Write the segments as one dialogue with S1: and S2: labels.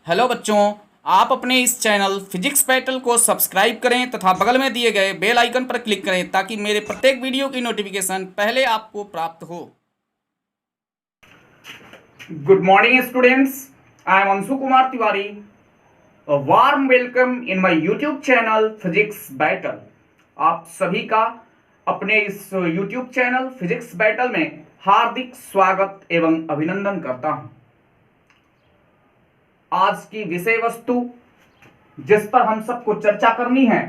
S1: Hello बच्चों, आप अपने इस चैनल फिजिक्स बैटल को सब्सक्राइब करें तथा बगल में दिए गए बेल आइकन पर क्लिक करें ताकि मेरे प्रत्येक वीडियो की नोटिफिकेशन पहले आपको प्राप्त हो। Good morning students, I am Anshu Kumar Tiwari. A warm welcome in my YouTube channel physics battle. आप सभी का अपने इस यूट्यूब चैनल फिजिक्स बैटल में हार्दिक स्वागत एवं अभिनंदन करता हूं। आज की विषय वस्तु जिस पर हम सबको चर्चा करनी है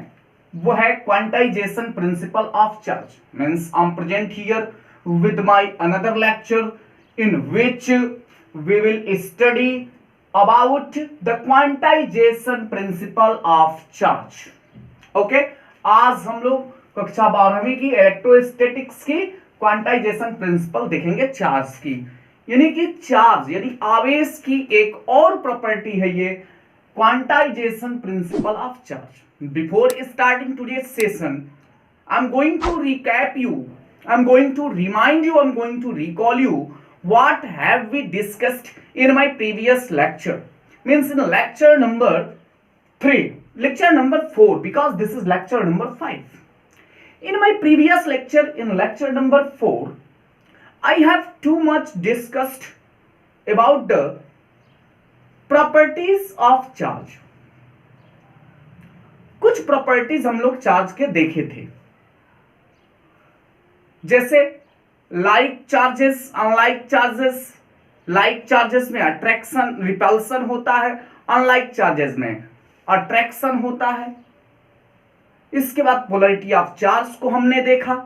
S1: वो है quantization principle of charge. Means I am present here with my another lecture in which we will study about the quantization principle of charge. Okay, आज हम लोग कक्षा 12वीं की इलेक्ट्रोस्टैटिक्स की क्वांटाइजेशन प्रिंसिपल देखेंगे चार्ज की। यानी कि चार्ज यानी आवेश की एक और प्रॉपर्टी है ये quantization principle of charge. Before starting today's session, I am going to recap you, I am going to remind you, I am going to recall you what have we discussed in my previous lecture. Means in lecture number 3, lecture number 4, because this is lecture number 5. In my previous lecture, in lecture number 4, I have too much discussed about the properties of charge. कुछ properties हम लोग charge के देखे थे, जैसे like charges, unlike charges. Like charges में attraction repulsion होता है, अनलाइक चार्जेस में अट्रैक्शन होता है। इसके बाद पोलरिटी ऑफ चार्ज को हमने देखा।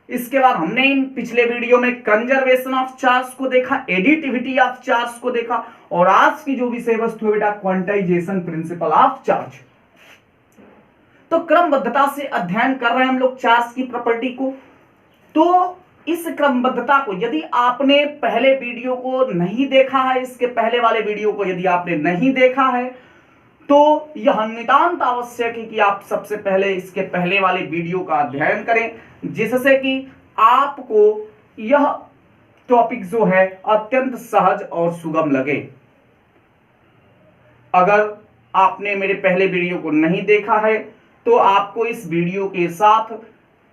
S1: इसके बाद हमने इन पिछले वीडियो में कंजर्वेशन ऑफ चार्ज को देखा, एडिटिविटी ऑफ चार्ज को देखा, और आज की जो विषय वस्तु है बेटा क्वांटाइजेशन प्रिंसिपल ऑफ चार्ज। तो क्रमबद्धता से अध्ययन कर रहे हैं हम लोग चार्ज की प्रॉपर्टी को। तो इस क्रमबद्धता को यदि आपने पहले वीडियो को नहीं देखा है, इसके पहले वाले वीडियो को यदि आपने नहीं देखा है, तो यह नितांत आवश्यक है कि आप सबसे पहले इसके पहले वाले वीडियो का अध्ययन करें, जिससे कि आपको यह टॉपिक जो है अत्यंत सहज और सुगम लगे। अगर आपने मेरे पहले वीडियो को नहीं देखा है तो आपको इस वीडियो के साथ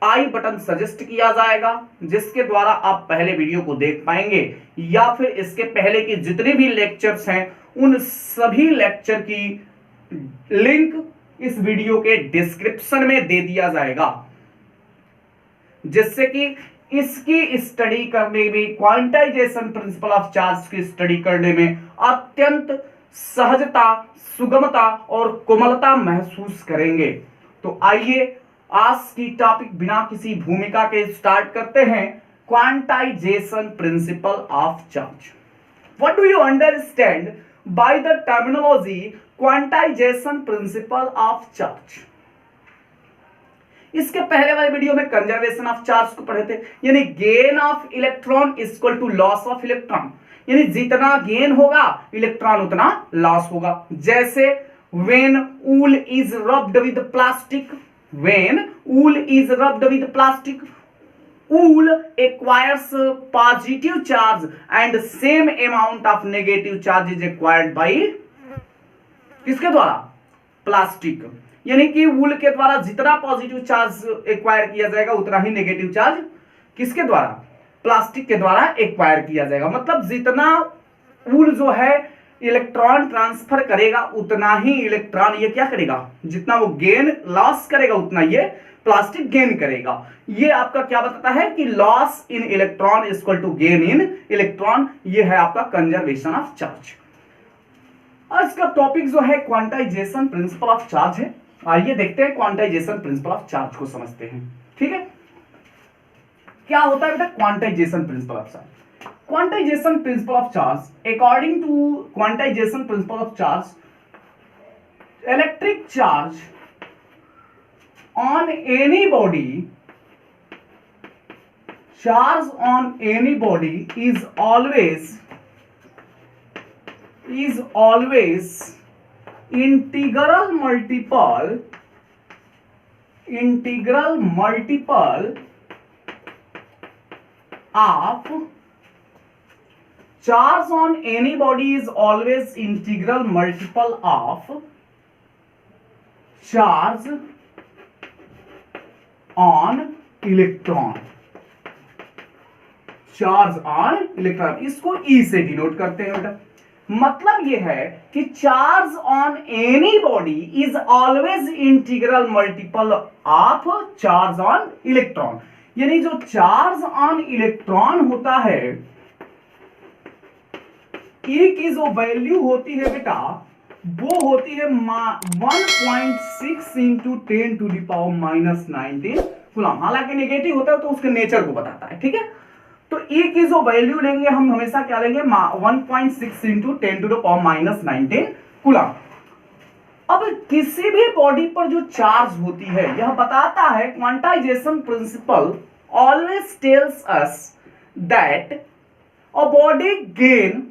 S1: आई बटन सजेस्ट किया जाएगा, जिसके द्वारा आप पहले वीडियो को देख पाएंगे, या फिर इसके पहले के जितने भी लेक्चर्स हैं उन सभी लेक्चर की लिंक इस वीडियो के डिस्क्रिप्शन में दे दिया जाएगा, जिससे कि इसकी स्टडी करने में, क्वांटाइजेशन प्रिंसिपल ऑफ चार्ज की स्टडी करने में अत्यंत सहजता, सुगमता और कोमलता महसूस करेंगे। तो आइए आज की टॉपिक बिना किसी भूमिका के स्टार्ट करते हैं। Quantization principle of charge. What do you understand by the terminology quantization principle of charge? इसके पहले वाले वीडियो में कंजर्वेशन ऑफ चार्ज को पढ़े थे, यानी gain of electron equal to loss of electron, यानी जितना गेन होगा इलेक्ट्रॉन उतना लॉस होगा। जैसे when wool is rubbed with plastic, when wool is rubbed with plastic, wool acquires positive charge and same amount of negative charge is acquired by किसके द्वारा? Plastic. यानी कि वूल के द्वारा जितना पॉजिटिव चार्ज एक्वायर किया जाएगा उतना ही नेगेटिव चार्ज किसके द्वारा? प्लास्टिक के द्वारा एक्वायर किया जाएगा। मतलब जितना वूल जो है इलेक्ट्रॉन ट्रांसफर करेगा उतना ही इलेक्ट्रॉन ये क्या करेगा, जितना वो गेन लॉस करेगा उतना ये प्लास्टिक गेन करेगा। ये आपका क्या बताता है कि loss in electron equal to gain in electron. ये है आपका कंजर्वेशन ऑफ चार्ज। आज का टॉपिक जो है क्वांटाइजेशन प्रिंसिपल ऑफ चार्ज है। आइए देखते हैं क्वांटाइजेशन प्रिंसिपल ऑफ चार्ज को समझते हैं। ठीक है, क्या होता है बेटा quantization principle of charge? Quantization principle of charge. According to quantization principle of charge, electric charge on any body, charge on any body is always integral multiple of charge on any body is always integral multiple of charge on electron, charge on electron, इसको ई से denote करते हैं बेटा। मतलब यह है कि charge on any body is always integral multiple of charge on electron, यानी जो चार्ज ऑन इलेक्ट्रॉन होता है ई की जो वैल्यू होती है बेटा वो होती है 1.6 इंटू 10⁻⁻19 कूलम। हालांकि नेगेटिव होता है तो उसके नेचर को बताता है, ठीक है। तो ई की जो वैल्यू लेंगे हम हमेशा क्या लेंगे 1.6 इंटू 10⁻⁻19 कूलम। अब किसी भी बॉडी पर जो चार्ज होती है यह बताता है quantization principle always tells us that a body gain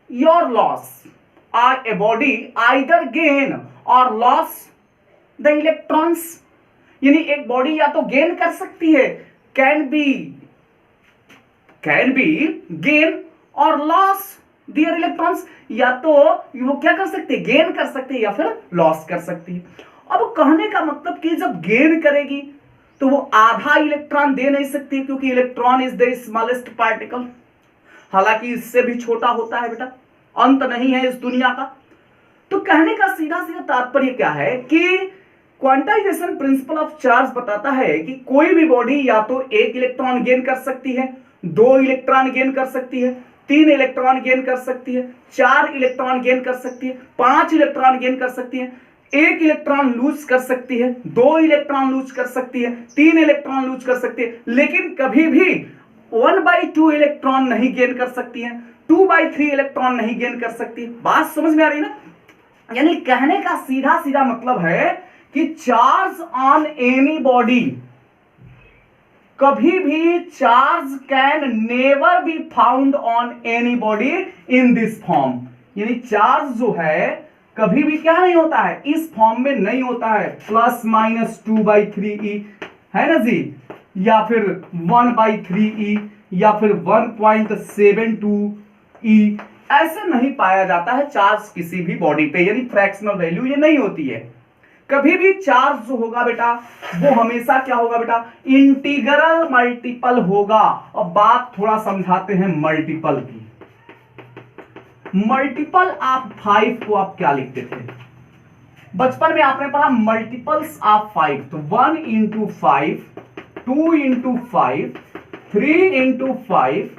S1: your loss, a body either gain or loss the electrons, यानी एक बॉडी या तो गेन कर सकती है, कैन बी गेन और लॉस दियर इलेक्ट्रॉन्स, या तो वो क्या कर सकते हैं गेन कर सकते हैं या फिर लॉस कर सकती है। अब कहने का मतलब कि जब गेन करेगी तो वो आधा इलेक्ट्रॉन दे नहीं सकती क्योंकि electron is the smallest particle, हालांकि इससे भी छोटा होता है बेटा, अंत नहीं है इस दुनिया का। तो कहने का सीधा सीधा तात्पर्य क्या है कि क्वांटाइजेशन प्रिंसिपल ऑफ चार्ज बताता है कि कोई भी बॉडी या तो एक इलेक्ट्रॉन गेन कर सकती है, 2 इलेक्ट्रॉन गेन कर सकती है, 3 इलेक्ट्रॉन गेन कर सकती है, 4 इलेक्ट्रॉन गेन कर सकती है, 5 इलेक्ट्रॉन गेन कर सकती है, 1 इलेक्ट्रॉन लूज कर सकती है, 2 इलेक्ट्रॉन लूज कर सकती है, 3 इलेक्ट्रॉन लूज कर सकती है, लेकिन कभी भी 1/2 इलेक्ट्रॉन नहीं गेन कर सकती है, 2/3 इलेक्ट्रॉन नहीं गेन कर सकती। बात समझ में आ रही ना? यानी कहने का सीधा सीधा मतलब है कि चार्ज ऑन एनी बॉडी, कभी भी charge can never be found on any body in this form, यानी चार्ज जो है कभी भी क्या नहीं होता है इस फॉर्म में नहीं होता है, ±2/3e है ना जी, या फिर 1/3e या फिर 1.72e, ऐसे नहीं पाया जाता है चार्ज किसी भी बॉडी पे, यानी फ्रैक्शनल वैल्यू ये नहीं होती है। कभी भी चार्ज जो होगा बेटा वो हमेशा क्या होगा बेटा इंटीग्रल मल्टीपल होगा। अब बात थोड़ा समझाते हैं मल्टीपल की। मल्टीपल ऑफ 5 को आप क्या लिखते थे बचपन में? आपने पढ़ा मल्टीपल्स ऑफ 5, तो 1 × 5, 2 × 5, 3 × 5,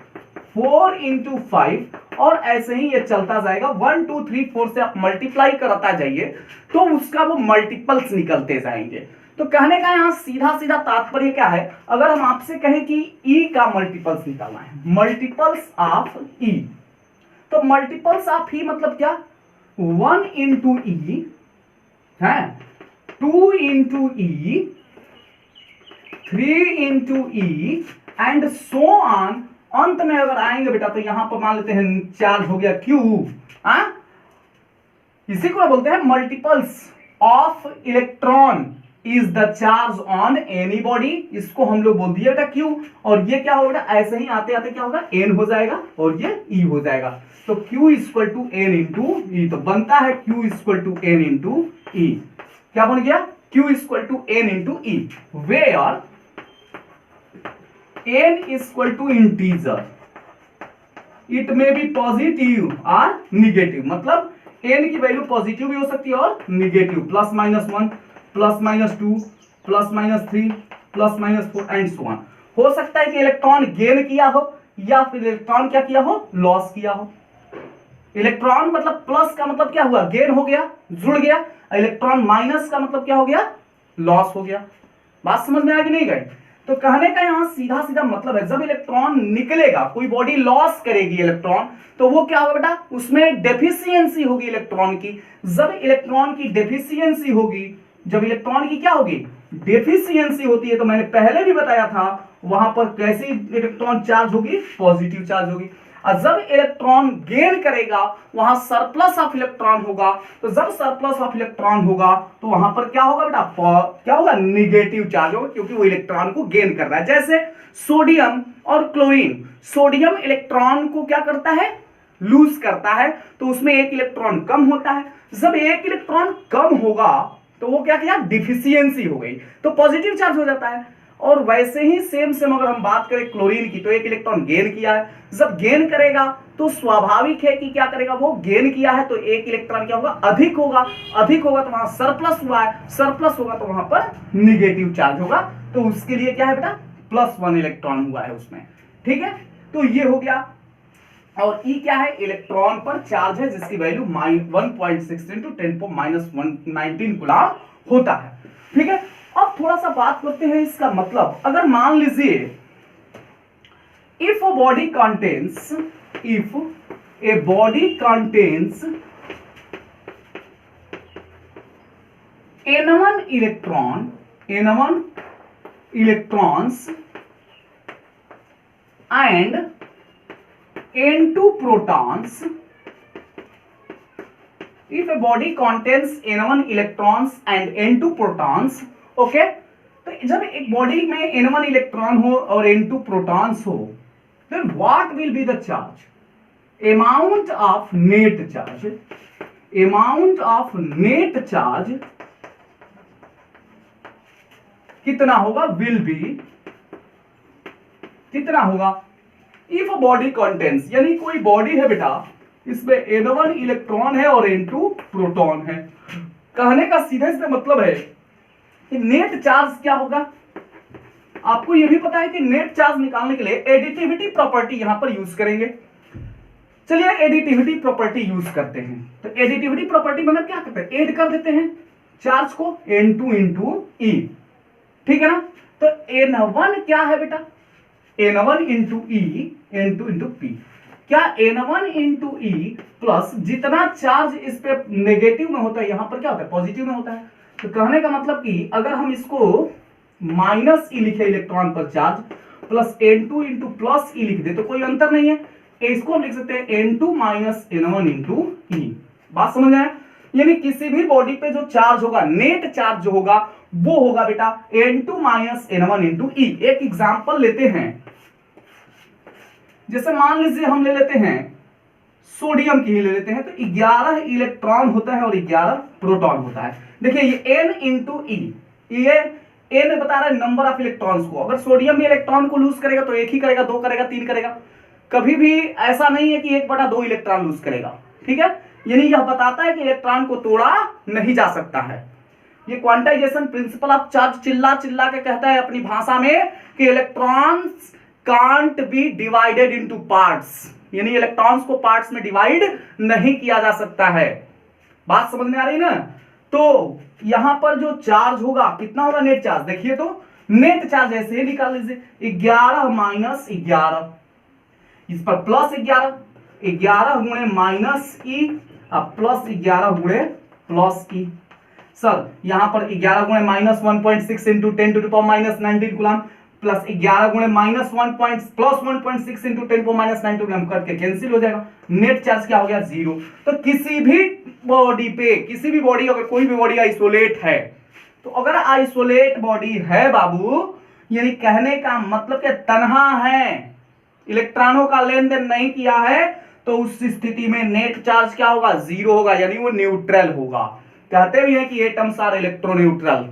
S1: 4 × 5 और ऐसे ही ये चलता जाएगा। 1 2 3 4 से आप मल्टीप्लाई करता जाइए तो उसका वो मल्टीपल्स निकलते जाएंगे। तो कहने का यहां सीधा सीधा तात्पर्य क्या है, अगर हम आपसे कहें कि ई का मल्टीपल्स निकालना है, मल्टीपल्स ऑफ ई, तो मल्टीपल्स ऑफ ई मतलब क्या 1 × ई है, 2 × ई, 3 × ई एंड सो ऑन। अंत में अगर आएंगे बेटा तो यहां पर मान लेते हैं चार्ज हो गया Q, इसी को बोलते हैं multiples of electron is the charge on any body, इसको हम लोग बोल दिए बेटा Q, और ये क्या होगा बेटा ऐसे ही आते आते क्या होगा N हो जाएगा और ये E हो जाएगा। तो Q = N × E, तो बनता है Q = N × E। क्या बन गया? Q = N × E, where n = integer, it may be positive और निगेटिव, मतलब n की वैल्यू पॉजिटिव भी हो सकती है और निगेटिव, +-1, +-2, +-3, +-4 एंड सो ऑन। हो सकता है कि इलेक्ट्रॉन गेन किया हो या फिर इलेक्ट्रॉन क्या किया हो लॉस किया हो। इलेक्ट्रॉन मतलब प्लस का मतलब क्या हुआ गेन हो गया, जुड़ गया, इलेक्ट्रॉन माइनस का मतलब क्या हो गया लॉस हो गया। बात समझ में आ गई नहीं गई? तो कहने का यहां सीधा सीधा मतलब है जब इलेक्ट्रॉन निकलेगा, कोई बॉडी लॉस करेगी इलेक्ट्रॉन, तो वो क्या होगा बेटा उसमें डेफिशिएंसी होगी इलेक्ट्रॉन की। जब इलेक्ट्रॉन की डेफिशिएंसी होगी, जब इलेक्ट्रॉन की क्या होगी डेफिशिएंसी होती है, तो मैंने पहले भी बताया था वहां पर कैसी इलेक्ट्रॉन चार्ज होगी पॉजिटिव चार्ज होगी। और जब इलेक्ट्रॉन गेन करेगा वहां सरप्लस ऑफ इलेक्ट्रॉन होगा। तो जब सरप्लस ऑफ इलेक्ट्रॉन होगा तो वहां पर क्या होगा बेटा, क्या होगा, निगेटिव चार्ज होगा, क्योंकि वो इलेक्ट्रॉन को गेन कर रहा है। जैसे सोडियम और क्लोरीन, सोडियम इलेक्ट्रॉन को क्या करता है, लूज करता है, तो उसमें एक इलेक्ट्रॉन कम होता है। जब एक इलेक्ट्रॉन कम होगा तो वो क्या किया, डिफिशियंसी हो गई, तो पॉजिटिव चार्ज हो जाता है। और वैसे ही सेम सेम अगर हम बात करें क्लोरीन की, तो एक इलेक्ट्रॉन गेन किया है, जब गेन करेगा तो स्वाभाविक है कि क्या करेगा, वो गेन किया है तो एक इलेक्ट्रॉन क्या होगा, अधिक होगा, अधिक होगा तो वहां सरप्लस हुआ है, सरप्लस होगा तो वहां पर निगेटिव चार्ज होगा, तो उसके लिए क्या है बेटा, +1 इलेक्ट्रॉन हुआ है उसमें। ठीक है, तो ये हो गया। और E क्या है, इलेक्ट्रॉन पर चार्ज है जिसकी वैल्यू 1.6 × 10⁻⁻19 कूलम होता है। ठीक है, अब थोड़ा सा बात करते हैं इसका मतलब। अगर मान लीजिए if a body contains N1 electrons and N2 protons, if a body contains N1 electrons and N2 protons, okay, तो जब एक बॉडी में N1 इलेक्ट्रॉन हो और N2 प्रोटॉन्स हो, then what will be the charge? Amount of net charge कितना होगा, will be कितना होगा, इफ बॉडी कंटेंस, यानी कोई बॉडी है बेटा, इसमें N1 इलेक्ट्रॉन है और N2 प्रोटॉन है। कहने का सीधे से मतलब है कि नेट चार्ज क्या होगा। आपको यह भी पता है कि नेट चार्ज निकालने के लिए एडिटिविटी प्रॉपर्टी यहां पर यूज करेंगे। चलिए एडिटिविटी प्रॉपर्टी यूज करते हैं। तो एडिटिविटी प्रॉपर्टी मतलब क्या करते हैं, ऐड कर देते हैं चार्ज को N2 × E। ठीक है ना, तो N1 क्या है बेटा, N1 × E, N2 × P। क्या N1 × E प्लस जितना चार्ज इस पे नेगेटिव में होता है, यहां पर क्या होता है, पॉजिटिव में होता है। तो कहने का मतलब कि अगर हम इसको -E लिखे इलेक्ट्रॉन पर चार्ज, प्लस N2 + E लिख दे तो कोई अंतर नहीं है। इसको हम लिख सकते हैं N2 - N1 × E। बात समझ आया, यानी किसी भी बॉडी पे जो चार्ज होगा, नेट चार्ज जो होगा वो होगा बेटा N2 - N1 × E। एक एग्जांपल लेते हैं, जैसे मान लीजिए हम ले लेते हैं सोडियम की ही ले लेते हैं, तो 11 इलेक्ट्रॉन होता है और 11 प्रोटॉन होता है। देखिए ये N × E, ये N बता रहा है नंबर ऑफ इलेक्ट्रॉन्स को। अगर सोडियम भी इलेक्ट्रॉन को लूज करेगा तो एक ही करेगा, 2 करेगा, 3 करेगा, कभी भी ऐसा नहीं है कि 1/2 इलेक्ट्रॉन लूज करेगा। ठीक है, यानी यह बताता है कि इलेक्ट्रॉन को तोड़ा नहीं जा सकता है। ये क्वांटाइजेशन प्रिंसिपल ऑफ चार्ज चिल्ला चिल्ला के कहता है अपनी भाषा में कि electrons can't be divided into parts, यानी इलेक्ट्रॉन्स को पार्ट्स में डिवाइड नहीं किया जा सकता है। बात समझ में आ रही है ना। तो यहां पर जो चार्ज होगा कितना होगा, नेट चार्ज। देखिए तो नेट चार्ज ऐसे ही निकाल लीजिए, 11 - 11, इस पर +11, 11 × -E अब +11 × +E। सर यहां पर 11 × -1.6 × 10⁻⁻19 कूलम प्लस 11 × +1.6 × 10⁻⁻19 कूलम करके कैंसिल हो जाएगा। नेट चार्ज क्या हो गया, 0। तो किसी भी बॉडी पे, किसी भी बॉडी, अगर कोई भी बॉडी आइसोलेट है, तो अगर आइसोलेट बॉडी है बाबू, यानी कहने का मतलब कि तन्हा है, इलेक्ट्रॉनों का लेन देन नहीं किया है, तो उस स्थिति में नेट चार्ज क्या होगा, 0 होगा, यानी वो न्यूट्रल होगा। कहते भी हैं कि एटम्स आर इलेक्ट्रोन्यूट्रल,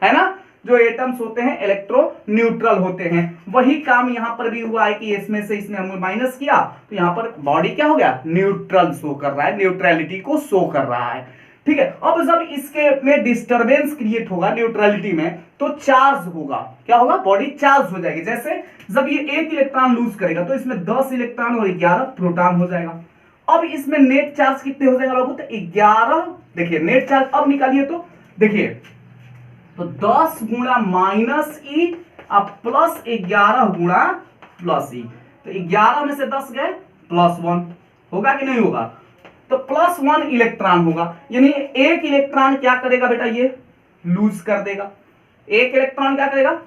S1: है ना, जो एटम्स होते हैं इलेक्ट्रो न्यूट्रल होते हैं। वही काम यहां पर भी हुआ है कि इसमें से इसमें हमने माइनस किया तो यहां पर बॉडी क्या हो गया, न्यूट्रल शो कर रहा है, न्यूट्रलिटी को शो कर रहा है। ठीक है, अब जब इसके में डिस्टरबेंस क्रिएट होगा न्यूट्रलिटी में, तो चार्ज होगा, क्या होगा, बॉडी चार्ज हो जाएगी। जैसे जब ये 1 इलेक्ट्रॉन लूज करेगा तो इसमें 10 इलेक्ट्रॉन और 11 प्रोटॉन हो जाएगा। अब इसमें नेट चार्ज कितने हो जाएगा बाबू, तो 11। देखिए नेट चार्ज अब निकालिए तो देखिए, तो 10 × -E अब +11 × +E, तो 11 में से 10 गए, +1 होगा कि नहीं होगा, तो +1 इलेक्ट्रॉन होगा। यानी एक इलेक्ट्रॉन क्या करेगा बेटा, ये लूज कर देगा। एक इलेक्ट्रॉन क्या करेगा,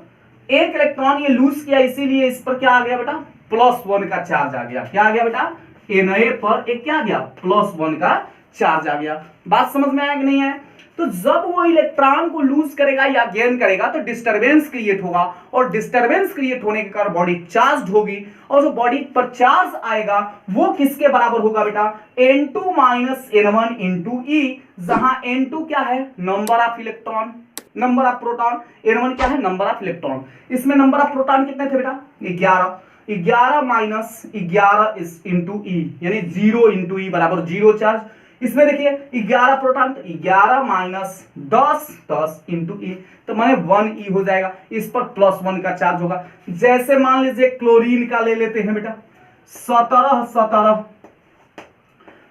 S1: एक इलेक्ट्रॉन ये लूज किया, इसीलिए इस पर क्या आ गया बेटा, +1 का चार्ज आ गया। क्या आ गया बेटा? Na पर एक क्या आ गया? +1 का चार्ज आ गया। बात समझ में आया कि नहीं है? तो जब वो इलेक्ट्रॉन को लूज करेगा या गेन करेगा तो डिस्टरबेंस क्रिएट होगा, और डिस्टरबेंस क्रिएट होने के कारण बॉडी चार्ज होगी, और जो बॉडी पर चार्ज आएगा वो किसके बराबर होगा बेटा? N2 - N1 × E, जहां N2 क्या है? Number of electron, number of proton, N1 क्या है? Number of electron. इसमें नंबर ऑफ प्रोटॉन कितने थे बेटा? 11। 11 - 11 × E, यानी 0 × E बराबर 0 चार्ज। इसमें देखिए 11 प्रोटॉन, तो 11 - 10 10 × E, तो माने 1 E हो जाएगा। इस पर +1 का चार्ज होगा। जैसे मान लीजिए क्लोरीन का ले लेते हैं बेटा, 17 17,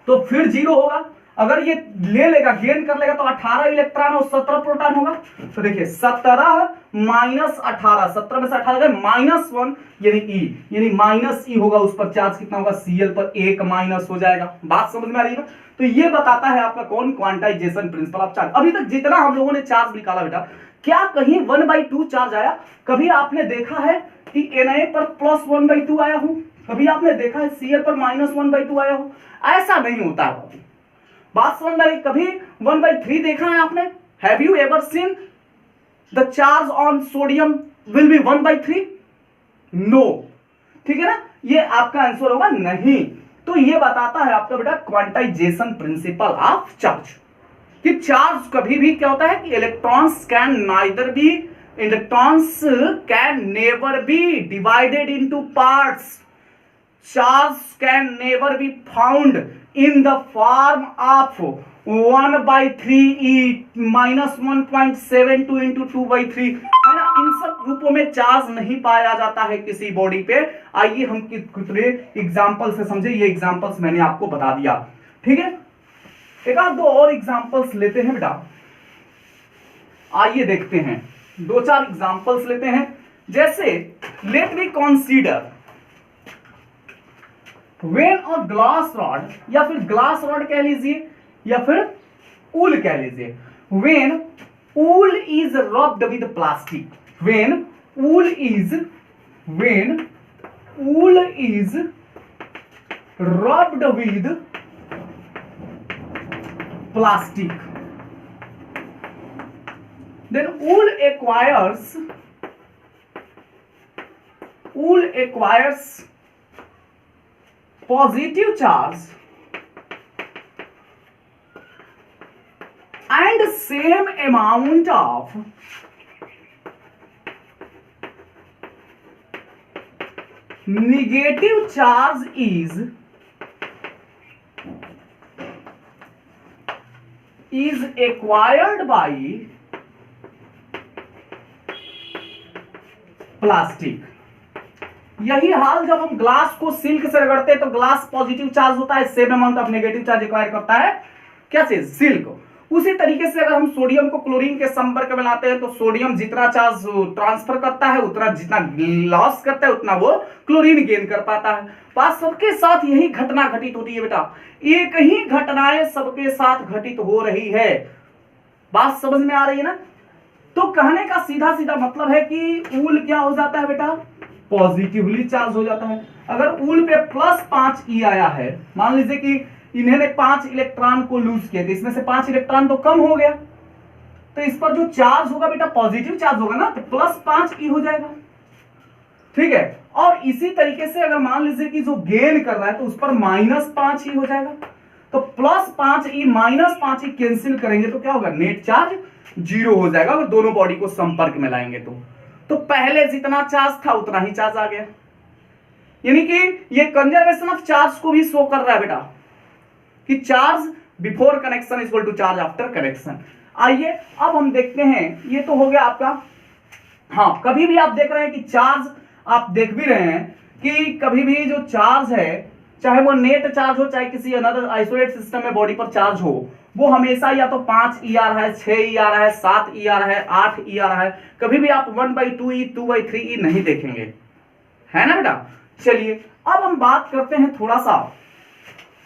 S1: तो फिर 0 होगा। अगर ये ले लेगा, गेन कर लेगा, तो 18 इलेक्ट्रॉन और 17 प्रोटॉन होगा। तो देखिए 17 - 18, 17 में से 18 गए -1, यानी E, यानी -E होगा। उस पर चार्ज कितना होगा? Cl पर 1 माइनस हो जाएगा। बात समझ में आ रही है ना? तो ये बताता है आपका कौन? Quantization principle of charge. अभी तक जितना हम लोगों ने चार्ज निकाला बेटा, क्या कहीं 1/2 चार्ज आया? कभी आपने देखा है कि Na पर +1/2 आया हो? कभी आपने देखा है Cl पर -1/2 आया हो? ऐसा नहीं होता है। बात समझ में? कभी 1/3 देखा है आपने? Have you ever seen the charge on sodium will be 1/3? No. ठीक है ना? ये आपका आंसर होगा नहीं। तो ये बताता है आपका बेटा क्वांटाइजेशन प्रिंसिपल ऑफ चार्ज, कि चार्ज कभी भी क्या होता है कि electrons can never be divided into parts. Charge can never be found in the form of 1/3 E -1.72 × 2/3, है ना? इन सब रूपों में चार्ज नहीं पाया जाता है किसी बॉडी पे। आइए हम कितने एग्जांपल से समझे। ये एग्जांपल्स मैंने आपको बता दिया, ठीक है? एक आध दो और एग्जांपल्स लेते हैं बेटा। आइए देखते हैं, 2-4 एग्जांपल्स लेते हैं। जैसे लेट मी कंसीडर वेन और ग्लास रॉड, या फिर ग्लास रॉड कह लीजिए, या फिर ऊल कह लीजिए। When wool is rubbed with plastic, when wool is rubbed with plastic, then wool acquires positive charge and same amount of negative charge is acquired by plastic. यही हाल जब हम ग्लास को सिल्क से रगड़ते हैं तो ग्लास पॉजिटिव चार्ज होता है, same amount of negative charge acquire करता है क्या चीज? सिल्क। उसी तरीके से अगर हम सोडियम को क्लोरीन के संपर्क में लाते हैं तो सोडियम जितना चार्ज ट्रांसफर करता है, उतना जितना लॉस करता है, उतना वो क्लोरीन गेन कर पाता है। बात सबके साथ यही घटना घटित होती है बेटा, एक ही घटनाएं सबके साथ घटित हो रही है। बात समझ में आ रही है ना? तो कहने का सीधा सीधा मतलब है कि ऊल क्या हो जाता है बेटा? पॉजिटिवली चार्ज हो जाता है। अगर ऊल पे +5 E आया है, मान लीजिए कि इन्होंने 5 इलेक्ट्रॉन को लूज किया, तो इसमें से 5 इलेक्ट्रॉन तो कम हो गया, तो इस पर जो चार्ज होगा बेटा पॉजिटिव चार्ज होगा ना, तो +5 E हो जाएगा। ठीक है? और इसी तरीके से अगर मान लीजिए कि जो गेन कर रहा है तो उस पर -5 E हो जाएगा। तो +5 E -5 E कैंसिल करेंगे तो क्या होगा? नेट चार्ज 0 हो जाएगा अगर दोनों बॉडी को संपर्क में लाएंगे तो पहले जितना चार्ज था उतना ही चार्ज आ गया। यानी कि ये कंजर्वेशन ऑफ चार्ज को भी शो कर रहा है बेटा कि charge before connection is equal to charge after connection. आइए अब हम देखते हैं, ये तो हो गया आपका। हाँ, कभी भी आप देख रहे हैं कि चार्ज, आप देख भी रहे हैं कि कभी भी जो चार्ज है, चाहे वो नेट चार्ज हो चाहे किसी अनदर आइसोलेट सिस्टम में बॉडी पर चार्ज हो, वो हमेशा या तो 5 E आ रहा है, 6 E आ रहा है, 7 E आ रहा है, 8 E आ रहा है। कभी भी आप 1/2 E 2/3 E नहीं देखेंगे, है ना बेटा? चलिए अब हम बात करते हैं थोड़ा सा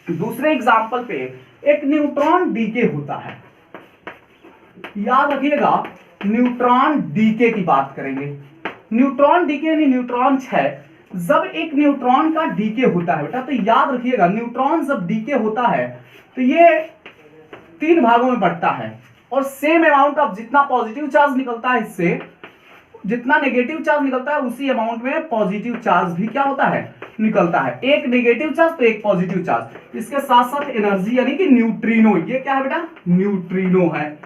S1: दूसरे एग्जाम्पल पे। एक न्यूट्रॉन डीके होता है, याद रखिएगा, न्यूट्रॉन डीके की बात करेंगे। न्यूट्रॉन डीके यानी न्यूट्रॉन 6, जब एक न्यूट्रॉन का डीके होता है बेटा, तो याद रखिएगा न्यूट्रॉन जब डीके होता है तो ये 3 भागों में बढ़ता है और सेम अमाउंट ऑफ जितना पॉजिटिव चार्ज निकलता है इससे, जितना नेगेटिव चार्ज निकलता है उसी अमाउंट में पॉजिटिव चार्ज भी क्या होता है, निकलता है। एक नेगेटिव चार्ज तो एक पॉजिटिव चार्ज, इसके साथ साथ एनर्जी यानी कि न्यूट्रिनो, ये क्या है बेटा, न्यूट्रिनो है।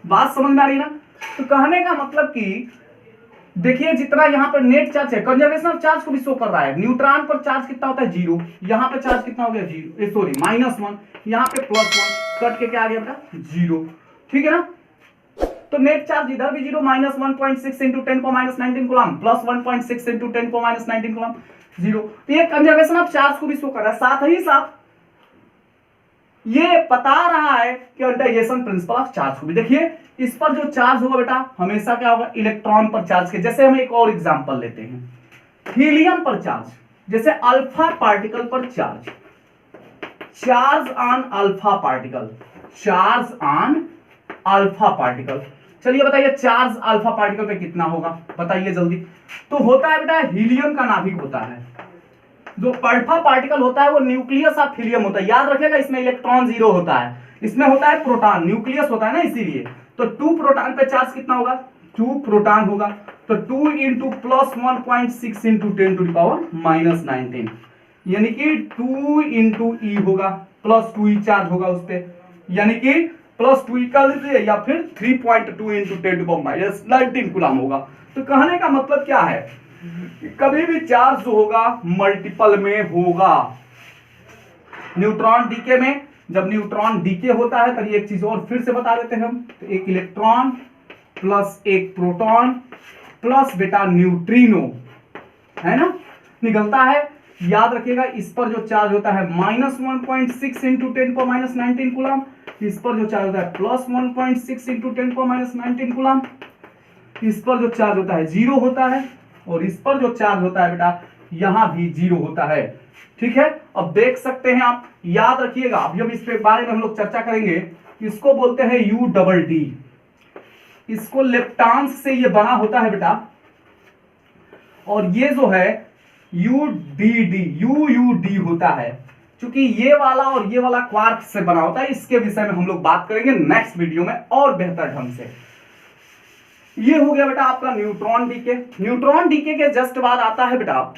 S1: बात समझ में आ रही ना। तो कहने का मतलब कि देखिए जितना यहाँ पर नेट चार्ज है, कंजर्वेशन ऑफ चार्ज को भी शो कर रहा है। न्यूट्रॉन पर चार्ज कितना होता है, 0, यहाँ पे चार्ज कितना हो गया, 0, सॉरी -1, यहाँ पे +1, कट के क्या आ गया बेटा, 0, ठीक है ना। तो नेट चार्ज इधर भी 0, -1.6 into 10⁻19 coulomb plus 1.6 into 10⁻19 coulomb 0। तो ये कंजर्वेशन ऑफ चार्ज को भी शो कर रहा है, साथ ही साथ ये बता रहा है कि क्वांटाइजेशन प्रिंसिपल ऑफ चार्ज को भी। देखिए इस पर जो चार्ज होगा बेटा हमेशा क्या होगा, इलेक्ट्रॉन पर चार्ज के। जैसे हम एक और एग्जांपल लेते हैं, हीलियम पर चार्ज, जैसे अल्फा पार्टिकल पर charge, charge on alpha particle, charge on alpha particle. चलिए बताइए चार्ज अल्फा पार्टिकल पे कितना होगा, बताइए जल्दी। तो होता है बेटा हीलियम का नाभिक होता है, जो अल्फा पार्टिकल होता है वो न्यूक्लियस ऑफ हीलियम होता है। याद रखिएगा इसमें इलेक्ट्रॉन 0 होता है, इसमें होता है प्रोटॉन, न्यूक्लियस होता है ना इसीलिए। तो 2 प्रोटॉन पे चार्ज कितना होगा, 2 प्रोटॉन होगा। तो 2 इंटू प्लस 1.6 इंटू 10⁻19 यानी कि 2 इंटू ई होगा, प्लस 2 ई चार्ज होगा उस पर, यानी कि प्लस 2 ई कर लीजिए या फिर 3.2 इंटू 10⁻19 कूलम होगा। तो कहने का मतलब क्या है, कभी भी चार्ज होगा मल्टीपल में होगा। न्यूट्रॉन डीके में जब न्यूट्रॉन डीके होता है तभी एक चीज और फिर से बता देते हैं हम, तो एक इलेक्ट्रॉन प्लस एक प्रोटॉन प्लस बेटा न्यूट्रिनो है ना निकलता है। याद रखिएगा इस पर जो चार्ज होता है -1.6 इंटू 10⁻19 कूलम, इस पर जो चार्ज होता है +1.6 इंटू 10⁻19 कूलम, इस पर जो चार्ज होता है 0 होता है और इस पर जो चार्ज होता है बेटा यहां भी 0 होता है। ठीक है, अब देख सकते हैं आप, याद रखिएगा अभी हम इसके बारे में हम लोग चर्चा करेंगे। इसको बोलते हैं U+D, इसको लेप्टॉन्स से ये बना होता है बेटा, और ये जो है UUD होता है। क्योंकि ये वाला और ये वाला क्वार्क से बना होता है, इसके विषय में हम लोग बात करेंगे नेक्स्ट वीडियो में और बेहतर ढंग से। ये हो गया बेटा आपका न्यूट्रॉन डीके। न्यूट्रॉन डीके के जस्ट बाद आता है बेटा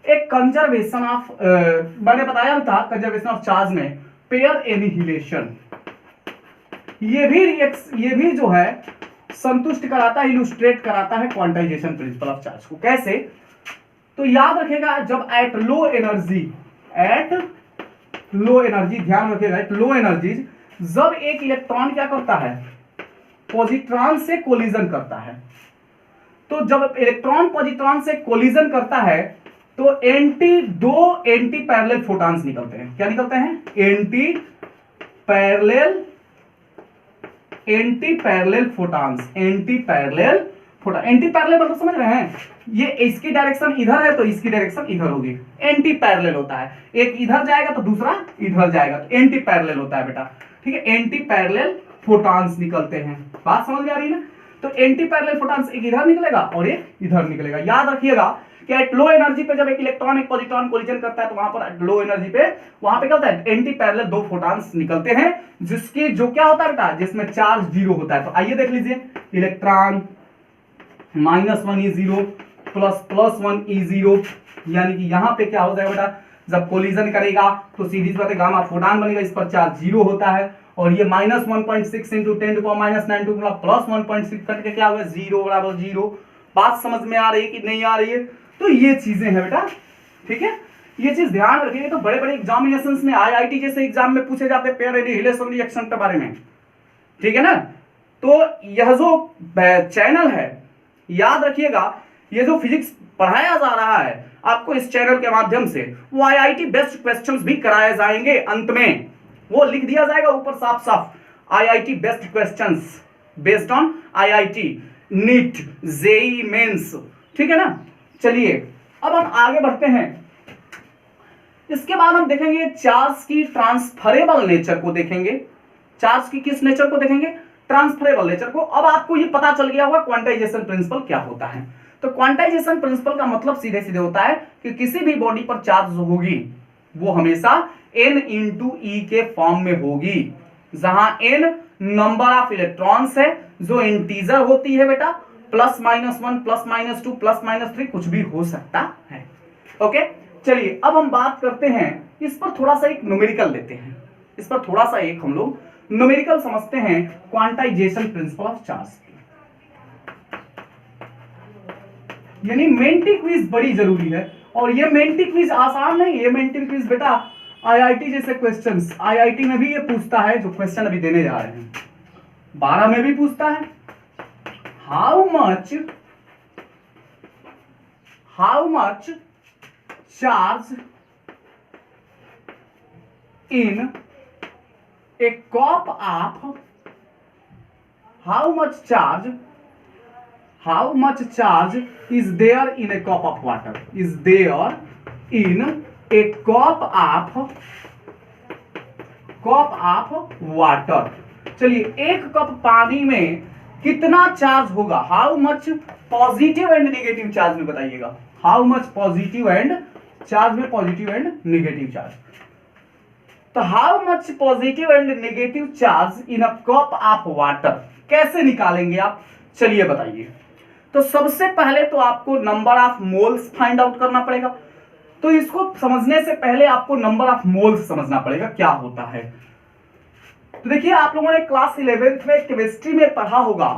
S1: एक कंजर्वेशन ऑफ, मैंने बताया था कंजर्वेशन ऑफ चार्ज में पेयर एनिहिलेशन। ये भी जो है संतुष्ट कराता है, इलुस्ट्रेट कराता है क्वांटाइजेशन प्रिंसिपल ऑफ चार्ज को। कैसे, तो याद रखिएगा जब एट लो एनर्जी, ध्यान रखिएगा एट लो एनर्जी जब एक इलेक्ट्रॉन क्या करता है, पॉजिट्रॉन से कोलिजन करता है। तो जब इलेक्ट्रॉन पॉजिट्रॉन से कोलिजन करता है तो दो एंटी पैरेलल फोटॉन्स निकलते हैं। क्या निकलते हैं, anti parallel photons. Anti parallel मतलब समझ रहे हैं, ये इसकी डायरेक्शन इधर है तो इसकी डायरेक्शन इधर होगी, एंटी पैरेलल होता है। एक इधर जाएगा तो दूसरा इधर जाएगा, तो एंटी पैरेलल होता है बेटा। ठीक है, एंटी पैरेलल फोटॉन्स निकलते हैं। बात समझ में आ रही है ना। तो एंटी पैरेलल फोटॉन्स एक इधर निकलेगा और एक इधर निकलेगा। याद रखिएगा कि एट लो एनर्जी पे जब एक इलेक्ट्रॉन एक पॉजिट्रॉन कोलिजन करता है तो वहां पर लो एनर्जी पे वहां पे क्या होता है, एंटी पैरेलल 2 फोटॉन्स निकलते हैं, जिसकी जो क्या होता है बेटा, जिसमें चार्ज 0 होता है। तो आइए देख लीजिए, इलेक्ट्रॉन -1E0 +1 E0, यानी कि यहां पे क्या हो जाएगा बेटा, जब कोलिजन करेगा तो सीधी बात है गामा फोटॉन बनेगा, इस पर चार्ज 0 होता है और ये -1.6 इंटू 10⁻19 +1.6 करके क्या होगा, 0 बराबर 0। बात समझ में आ रही है कि नहीं आ रही है। तो ये चीजें हैं बेटा, ठीक है, ये चीज ध्यान रखिए। तो बड़े बड़े एग्जामिनेशंस में IIT जैसे एग्जाम में पूछे जाते हैं पेयर एनिहिलेशन रिएक्शन के बारे में, ठीक है ना। तो यह जो चैनल है, याद रखिएगा ये जो फिजिक्स पढ़ाया जा रहा है आपको इस चैनल के माध्यम से, वो IIT बेस्ड क्वेश्चंस भी कराए जाएंगे। अंत में वो लिख दिया जाएगा ऊपर साफ साफ, IIT based questions based on IIT NEET JEE Mains, ठीक है ना। चलिए अब हम आगे बढ़ते हैं। इसके बाद हम देखेंगे चार्ज की ट्रांसफरेबल नेचर को देखेंगे। चार्ज की किस नेचर को देखेंगे, ट्रांसफरेबल नेचर को। अब आपको ये पता चल गया होगा क्वांटाइजेशन प्रिंसिपल क्या होता है। तो क्वांटाइजेशन प्रिंसिपल का मतलब सीधे सीधे होता है कि किसी भी बॉडी पर चार्ज होगी वो हमेशा n इंटू ई के फॉर्म में होगी, जहां n नंबर ऑफ इलेक्ट्रॉन्स है जो इंटीजर होती है बेटा, +-1 +-2 +-3 कुछ भी हो सकता है। ओके, चलिए अब हम बात करते हैं इस पर थोड़ा सा एक न्यूमेरिकल लेते हैं, इस पर थोड़ा सा एक हम लोग न्यूमेरिकल समझते हैं क्वांटाइजेशन प्रिंसिपल ऑफ चार्ज। यानी मेंटी क्विज बड़ी जरूरी है, और ये मेंटी क्विज आसान नहीं, ये मेंटी क्विज बेटा आईआईटी जैसे क्वेश्चंस, आईआईटी में भी ये पूछता है जो क्वेश्चन अभी देने जा रहे हैं, 12 में भी पूछता है। How much charge in A cup of, how much charge is there in a cup of water, is there in a cup of water। चलिए एक कप पानी में कितना चार्ज होगा, how much positive and negative charge में बताइएगा, how much positive and charge में, positive and negative charge. तो how much positive and negative charge in a cup of water कैसे निकालेंगे आप, चलिए बताइए। तो सबसे पहले तो आपको number of moles find out करना पड़ेगा। तो इसको समझने से पहले आपको नंबर ऑफ मोल्स समझना पड़ेगा क्या होता है। तो देखिए आप लोगों ने क्लास 11th में केमिस्ट्री में पढ़ा होगा,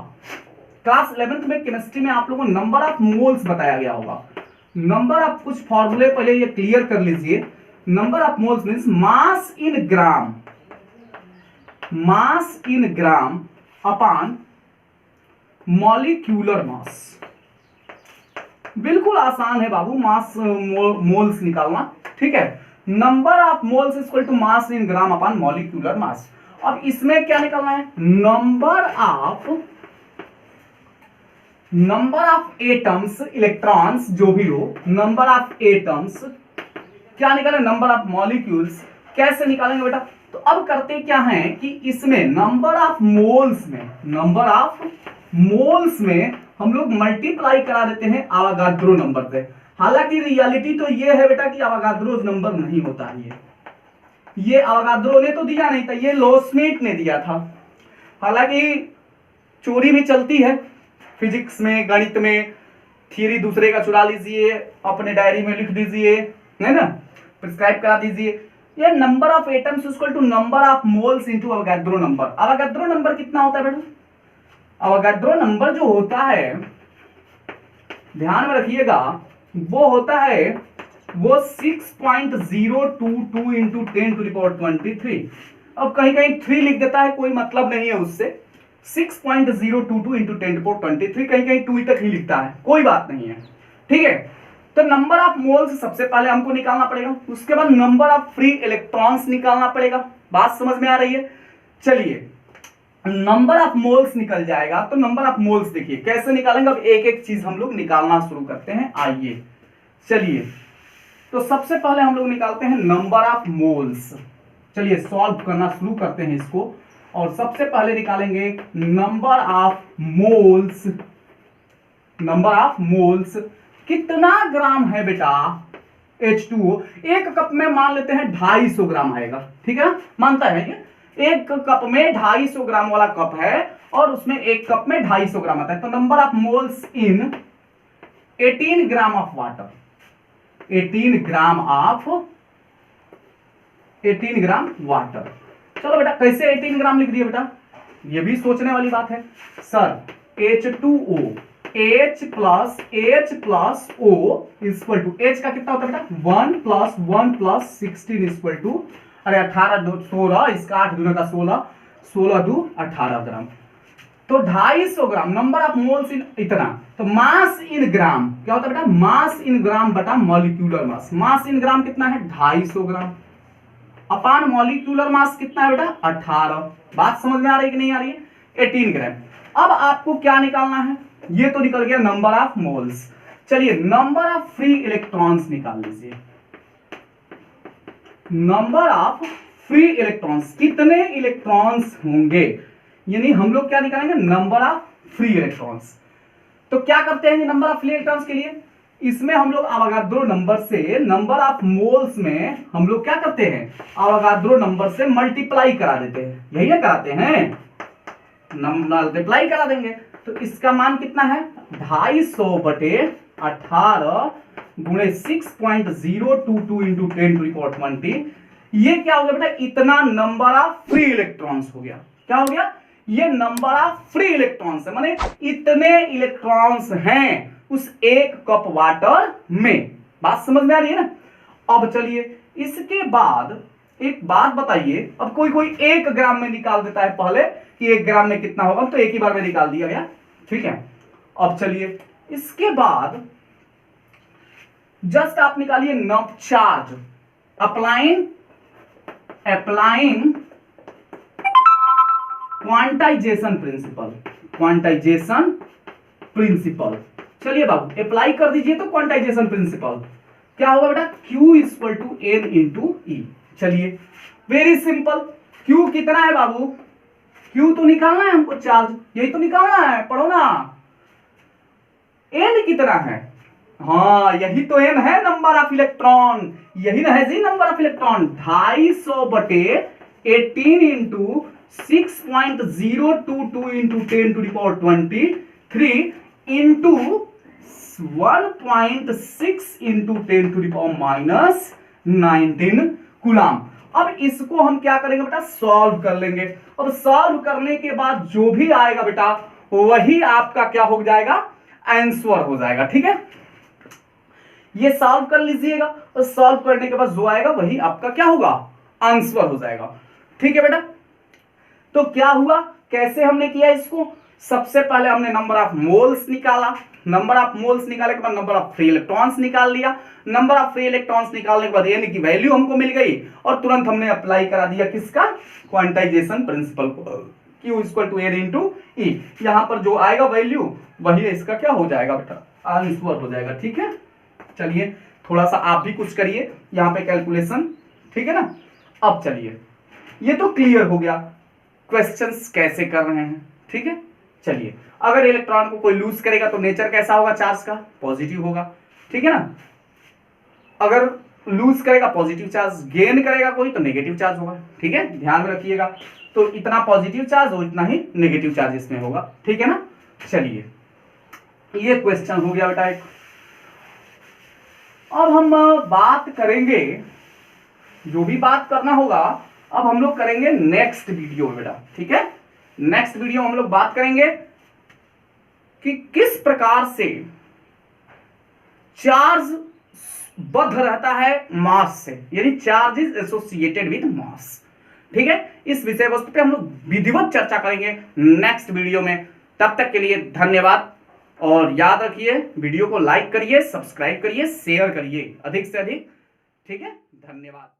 S1: क्लास 11th में केमिस्ट्री में आप लोगों को नंबर ऑफ मोल्स बताया गया होगा। नंबर ऑफ कुछ फॉर्मूले पहले ये क्लियर कर लीजिए। Number of moles means mass in gram upon molecular mass. बिल्कुल आसान है बाबू मास मोल्स निकालना, ठीक है। Number of moles equal to mass in gram upon molecular mass. अब इसमें क्या निकालना है, नंबर ऑफ एटम्स, इलेक्ट्रॉन्स जो भी हो, नंबर ऑफ एटम्स क्या निकालें, नंबर ऑफ मॉलिक्यूल्स कैसे निकालेंगे बेटा। तो अब करते क्या है कि इसमें नंबर ऑफ मोल्स में हम लोग मल्टीप्लाई करा देते हैं अवोगाड्रो नंबर से। हालांकि रियलिटी तो ये है बेटा कि अवोगाड्रो नंबर नहीं होता है, ये अवोगाड्रो ने तो दिया नहीं था, ये लोस्मेट ने दिया था। हालांकि चोरी भी चलती है फिजिक्स में, गणित में, थ्योरी दूसरे का चुरा लीजिए, अपने डायरी में लिख दीजिए, है ना, प्रिस्क्राइब करा दीजिए। ये number of atoms equal to number of moles into Avogadro number. Avogadro number कितना होता है बेटा, अवोगाड्रो नंबर जो होता है ध्यान में रखिएगा वो होता है वो 6.022 इंटू 10⁻23। अब कहीं कहीं 3 लिख देता है, कोई मतलब नहीं है उससे। 6.022 इंटू 10⁻23, कहीं कहीं 2 तक ही लिखता है, कोई बात नहीं है, ठीक है। तो नंबर ऑफ मोल्स सबसे पहले हमको निकालना पड़ेगा, उसके बाद नंबर ऑफ फ्री इलेक्ट्रॉन्स निकालना पड़ेगा। बात समझ में आ रही है। चलिए नंबर ऑफ मोल्स निकल जाएगा, तो नंबर ऑफ मोल्स देखिए कैसे निकालेंगे। अब एक एक चीज हम लोग निकालना शुरू करते हैं, आइए चलिए। तो सबसे पहले हम लोग निकालते हैं नंबर ऑफ मोल्स। चलिए सॉल्व करना शुरू करते हैं इसको, और सबसे पहले निकालेंगे number of moles. Number of moles कितना ग्राम है बेटा H2O। एक कप में मान लेते हैं 250 ग्राम आएगा, ठीक है ना, मानता है ये। एक कप में 250 ग्राम वाला कप है और उसमें एक कप में 250 ग्राम आता है। तो number of moles in 18 gram of water, 18 gram water. चलो बेटा कैसे 18 ग्राम लिख दिए बेटा, ये भी सोचने वाली बात है। Sir H2O, H plus O equal to, H का कितना होता है बेटा 1 + 1 + 16 इक्वल टू, अरे 18 2 16, इसका 8 दूना का 16, 16 2 18 ग्राम। तो 250 ग्राम नंबर ऑफ मोल्स इन इतना। तो मास इन ग्राम क्या होता है बेटा, मास इन ग्राम बटा मॉलिक्यूलर मास। मास इन ग्राम कितना है 250 ग्राम अपान मॉलिक्यूलर मास कितना है बेटा 18। बात समझ में आ रही है कि नहीं आ रही है, 18 ग्राम। अब आपको क्या निकालना है, ये तो निकल गया नंबर ऑफ मोल्स। चलिए नंबर ऑफ फ्री इलेक्ट्रॉन्स निकाल लीजिए। नंबर ऑफ फ्री इलेक्ट्रॉन्स, कितने इलेक्ट्रॉन्स होंगे, यानी हम लोग क्या निकालेंगे नंबर ऑफ फ्री इलेक्ट्रॉन्स। तो क्या करते हैं नंबर ऑफ फ्री इलेक्ट्रॉन्स के लिए, इसमें हम लोग अवोगाद्रो नंबर से नंबर ऑफ मोल्स में हम लोग क्या करते हैं, अवोगाद्रो नंबर से मल्टीप्लाई करा देते हैं, यही ना कराते हैं, मल्टीप्लाई करा देंगे। तो इसका मान कितना है 250/18 गुणे 6.022 इंटू 10⁻20। ये क्या हो गया बेटा, इतना नंबर ऑफ फ्री इलेक्ट्रॉन्स हो गया। क्या हो गया, ये नंबर ऑफ फ्री इलेक्ट्रॉन्स है, माने इतने इलेक्ट्रॉन्स हैं उस एक कप वाटर में। बात समझ में आ रही है ना। अब चलिए इसके बाद एक बात बताइए, अब कोई कोई 1 ग्राम में निकाल देता है पहले कि 1 ग्राम में कितना होगा, तो एक ही बार में निकाल दिया गया, ठीक है। अब चलिए इसके बाद जस्ट आप निकालिए not charge, applying quantization principle, चलिए बाबू अप्लाई कर दीजिए। तो क्वांटाइजेशन प्रिंसिपल क्या होगा बेटा, Q equal to N into E। चलिए वेरी सिंपल, Q कितना है बाबू, Q तो निकालना है हमको, चार्ज यही तो निकालना है, पढ़ो ना। N कितना है, हाँ यही तो N है, नंबर ऑफ इलेक्ट्रॉन, यही ना है जी number of electron. 250/18 into 6.022 into 10⁻23 into 1.6 into 10⁻19 coulomb. अब इसको हम क्या करेंगे बेटा, सॉल्व कर लेंगे। अब सॉल्व करने के बाद जो भी आएगा बेटा वही आपका क्या हो जाएगा, आंसर हो जाएगा, ठीक है। ये सॉल्व कर लीजिएगा और सॉल्व करने के बाद जो आएगा वही आपका क्या होगा, आंसर हो जाएगा, ठीक है बेटा। तो क्या हुआ, कैसे हमने किया इसको, सबसे पहले हमने नंबर ऑफ मोल्स निकाला, नंबर ऑफ मोल्स निकालने के बाद नंबर ऑफ फ्री इलेक्ट्रॉन्स निकाल लिया, नंबर ऑफ फ्री इलेक्ट्रॉन्स निकालने के बाद एन की वैल्यू हमको मिल गई और तुरंत हमने अप्लाई करा दिया किसका, क्वांटाइजेशन प्रिंसिपल को, Q equal to N into E। यहां पर जो आएगा वैल्यू वही इसका क्या हो जाएगा बेटा, आंसर हो जाएगा, ठीक है। चलिए थोड़ा सा आप भी कुछ करिए यहां पे कैलकुलेशन, ठीक है ना। अब चलिए ये तो क्लियर हो गया क्वेश्चंस कैसे कर रहे हैं, ठीक है। चलिए अगर इलेक्ट्रॉन को कोई लूज करेगा तो नेचर कैसा होगा चार्ज का, पॉजिटिव होगा, ठीक है ना। अगर लूज करेगा पॉजिटिव चार्ज, गेन करेगा कोई तो नेगेटिव चार्ज होगा, ठीक है, ध्यान में रखिएगा। तो इतना पॉजिटिव चार्ज और इतना ही नेगेटिव चार्ज इसमें होगा, ठीक है ना। चलिए ये क्वेश्चन हो गया बेटा एक। अब हम बात करेंगे, जो भी बात करना होगा अब हम लोग करेंगे नेक्स्ट वीडियो में बेटा, ठीक है। नेक्स्ट वीडियो हम लोग बात करेंगे कि किस प्रकार से चार्ज बद्ध रहता है मास से, यानी charge is associated with mass, ठीक है। इस विषय वस्तु पे हम लोग विधिवत चर्चा करेंगे नेक्स्ट वीडियो में। तब तक के लिए धन्यवाद और याद रखिए वीडियो को लाइक करिए, सब्सक्राइब करिए, शेयर करिए अधिक से अधिक, ठीक है। धन्यवाद।